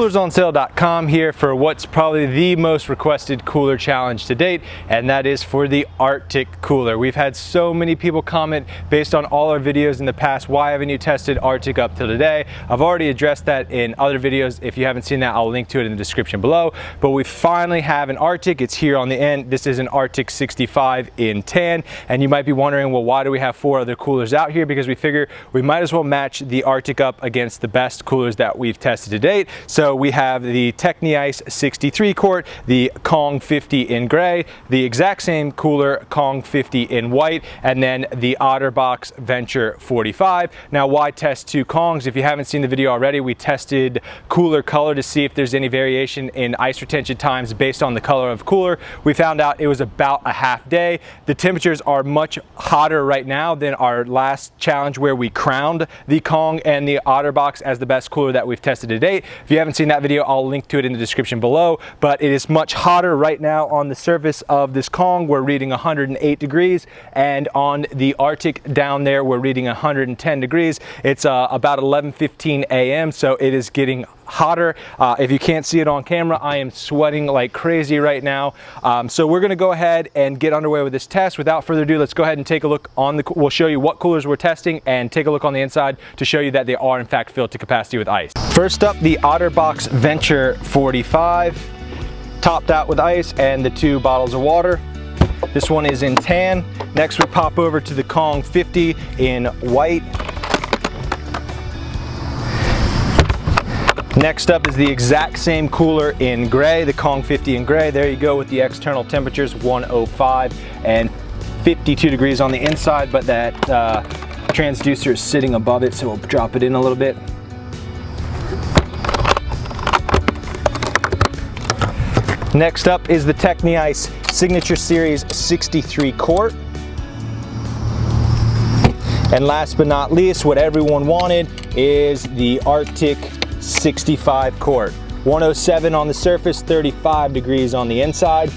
CoolersOnSale.com here for what's probably the most requested cooler challenge to date, and that is for the RTIC cooler. We've had so many people comment based on all our videos in the past, why haven't you tested RTIC up till today? I've already addressed that in other videos. If you haven't seen that, I'll link to it in the description below. But we finally have an RTIC. It's here on the end. This is an RTIC 65 in tan, and you might be wondering, well, why do we have 4 other coolers out here? Because we figure we might as well match the RTIC up against the best coolers that we've tested to date. So we have the Techni Ice 63 quart, the Kong 50 in gray, the exact same cooler Kong 50 in white, and then the OtterBox Venture 45. Now, why test 2 Kongs? If you haven't seen the video already, we tested cooler color to see if there's any variation in ice retention times based on the color of cooler. We found out it was about a half day. The temperatures are much hotter right now than our last challenge where we crowned the Kong and the OtterBox as the best cooler that we've tested to date. If you haven't seen that video, I'll link to it in the description below, but it is much hotter right now on the surface of this Kong. We're reading 108 degrees, and on the RTIC down there, we're reading 110 degrees. It's about 11:15 a.m., so it is getting hotter. If you can't see it on camera, I am sweating like crazy right now. So we're gonna go ahead and get underway with this test. Without further ado, let's go ahead and take a look on the, we'll show you what coolers we're testing and take a look on the inside to show you that they are in fact filled to capacity with ice. First up, the OtterBox Venture 45, topped out with ice and the 2 bottles of water. This one is in tan. Next we pop over to the Kong 50 in white. Next up is the exact same cooler in gray, the Kong 50 in gray. There you go with the external temperatures, 105 and 52 degrees on the inside, but that transducer is sitting above it, so we'll drop it in a little bit. Next up is the Techni Ice Signature Series 63 quart. And last but not least, what everyone wanted is the RTIC 65 quart. 107 on the surface, 35 degrees on the inside.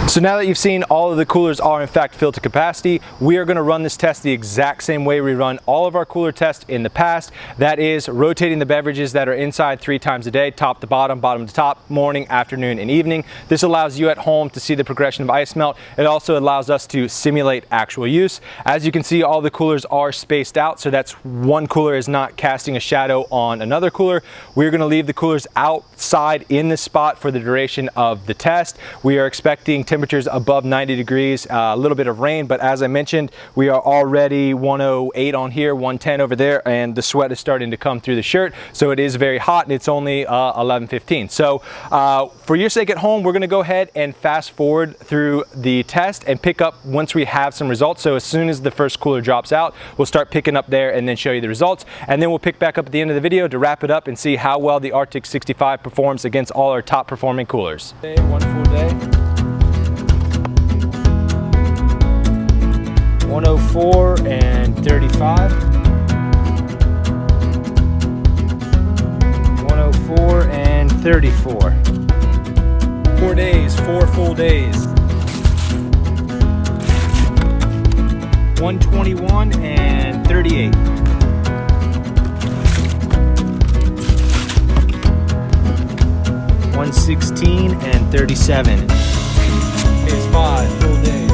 So now that you've seen all of the coolers are in fact filled to capacity, we are going to run this test the exact same way we run all of our cooler tests in the past. That is rotating the beverages that are inside 3 times a day, top to bottom, bottom to top, morning, afternoon, and evening. This allows you at home to see the progression of ice melt. It also allows us to simulate actual use. As you can see, all the coolers are spaced out, so that's one cooler is not casting a shadow on another cooler. We're going to leave the coolers outside in this spot for the duration of the test. We are expecting temperatures above 90 degrees, a little bit of rain, but as I mentioned, we are already 108 on here, 110 over there, and the sweat is starting to come through the shirt, so it is very hot, and it's only 11:15. So for your sake at home, we're going to go ahead and fast forward through the test and pick up once we have some results. So as soon as the first cooler drops out, we'll start picking up there and then show you the results, and then we'll pick back up at the end of the video to wrap it up and see how well the RTIC 65 performs against all our top performing coolers. One full day. 104 and 35. 104 and 34. 4 days, 4 full days. 121 and 38. 116 and 37. It's 5 full days.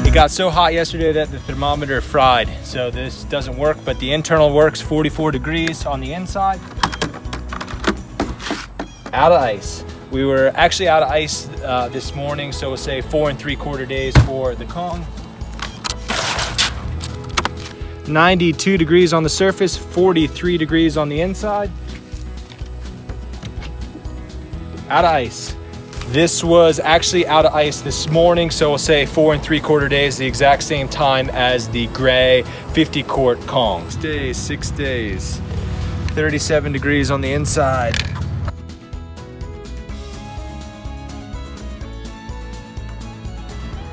It got so hot yesterday that the thermometer fried, so this doesn't work, but the internal works. 44 degrees on the inside. Out of ice. We were actually out of ice this morning, so we'll say 4 3/4 days for the Kong. 92 degrees on the surface, 43 degrees on the inside. Out of ice. This was actually out of ice this morning, so we'll say 4 3/4 days, the exact same time as the gray 50 quart Kong. 6 days, 37 degrees on the inside.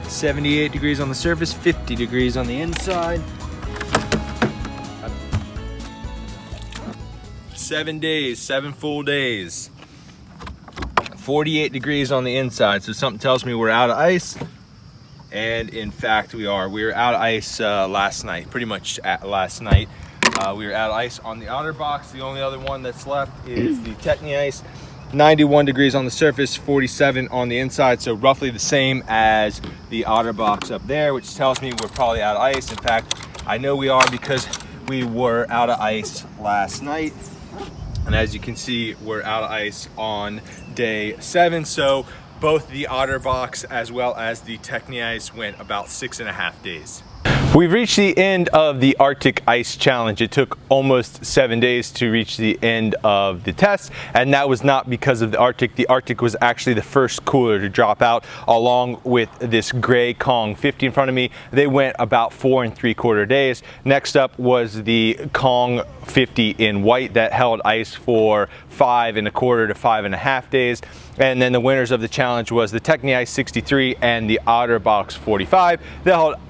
.78 degrees on the surface, 50 degrees on the inside. 7 days, 7 full days. 48 degrees on the inside, so something tells me we're out of ice. And in fact, we are. We were out of ice last night, pretty much last night. We were out of ice on the OtterBox. The only other one that's left is the Techni Ice. 91 degrees on the surface, 47 on the inside, so roughly the same as the OtterBox up there, which tells me we're probably out of ice. In fact, I know we are because we were out of ice last night. And as you can see, we're out of ice on day 7. So both the OtterBox as well as the Techni Ice went about 6.5 days. We've reached the end of the Arctic Ice Challenge. It took almost 7 days to reach the end of the test, and that was not because of the Arctic. The Arctic was actually the first cooler to drop out, along with this gray Kong 50 in front of me. They went about 4 3/4 days. Next up was the Kong 50 in white that held ice for 5 1/4 to 5.5 days. And then the winners of the challenge was the Techni Ice 63 and the OtterBox 45.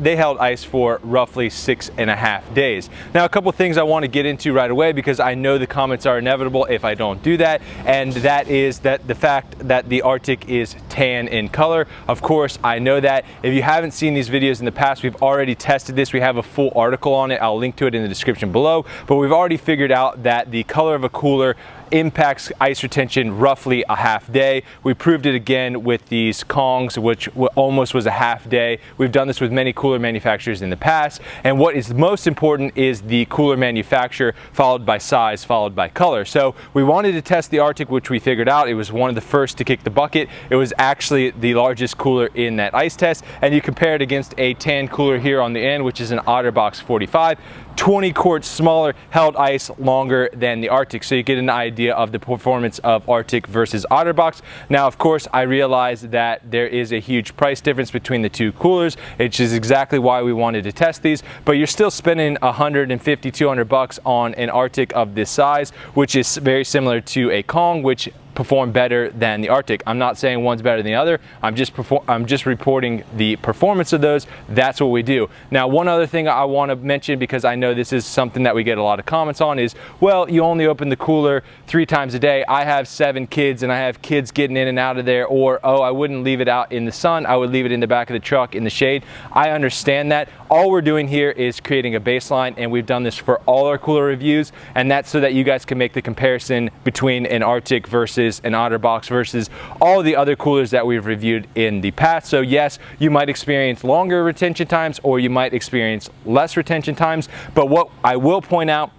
They held ice for roughly 6.5 days. Now, a couple things I want to get into right away, because I know the comments are inevitable if I don't do that, and that is that the fact that the Arctic is tan in color. Of course, I know that. If you haven't seen these videos in the past, we've already tested this. We have a full article on it. I'll link to it in the description below, but we've already figured out that the color of a cooler impacts ice retention roughly a half day. We proved it again with these Kongs, which almost was a half day. We've done this with many cooler manufacturers in the past, and what is most important is the cooler manufacturer, followed by size, followed by color. So we wanted to test the Arctic, which we figured out. It was one of the first to kick the bucket. It was actually the largest cooler in that ice test, and you compare it against a tan cooler here on the end, which is an OtterBox 45. 20 quarts smaller, held ice longer than the Arctic, so you get an idea of the performance of Arctic versus OtterBox. Now, of course, I realize that there is a huge price difference between the two coolers, which is exactly why we wanted to test these, but you're still spending 150, 200 bucks on an Arctic of this size, which is very similar to a Kong, which perform better than the Arctic. I'm not saying one's better than the other. I'm just reporting the performance of those. That's what we do. Now, one other thing I want to mention, because I know this is something that we get a lot of comments on, is, well, you only open the cooler 3 times a day. I have 7 kids and I have kids getting in and out of there, or, oh, I wouldn't leave it out in the sun. I would leave it in the back of the truck in the shade. I understand that. All we're doing here is creating a baseline, and we've done this for all our cooler reviews, and that's so that you guys can make the comparison between an Arctic versus an OtterBox versus all the other coolers that we've reviewed in the past. So yes, you might experience longer retention times, or you might experience less retention times, but what I will point out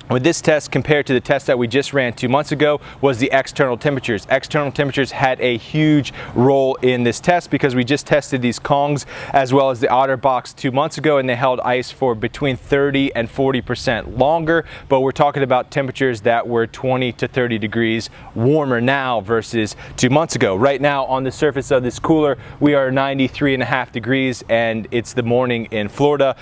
with this test compared to the test that we just ran 2 months ago was the external temperatures. External temperatures had a huge role in this test, because we just tested these Kongs as well as the OtterBox 2 months ago, and they held ice for between 30 and 40% longer, but we're talking about temperatures that were 20 to 30 degrees warmer now versus 2 months ago. Right now on the surface of this cooler, we are 93.5 degrees, and it's the morning in Florida.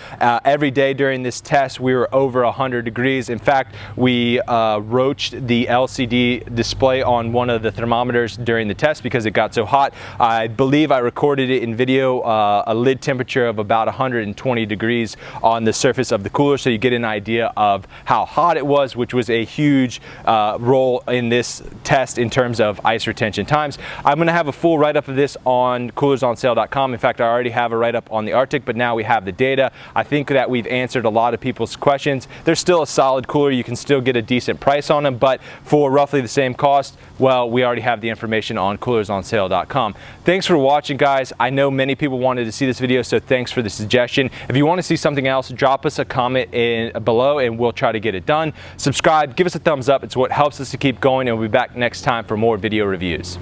Every day during this test, we were over 100 degrees. In fact, we roached the LCD display on one of the thermometers during the test because it got so hot. I believe I recorded it in video, a lid temperature of about 120 degrees on the surface of the cooler, so you get an idea of how hot it was, which was a huge role in this test in terms of ice retention times. I'm going to have a full write-up of this on coolersonsale.com. In fact, I already have a write-up on the Arctic, but now we have the data. I think that we've answered a lot of people's questions. There's still a solid cooler. You can still get a decent price on them, but for roughly the same cost, well, we already have the information on coolersonsale.com. Thanks for watching, guys. I know many people wanted to see this video, so thanks for the suggestion. If you want to see something else, drop us a comment below and we'll try to get it done. Subscribe, give us a thumbs up. It's what helps us to keep going, and we'll be back next time for more video reviews.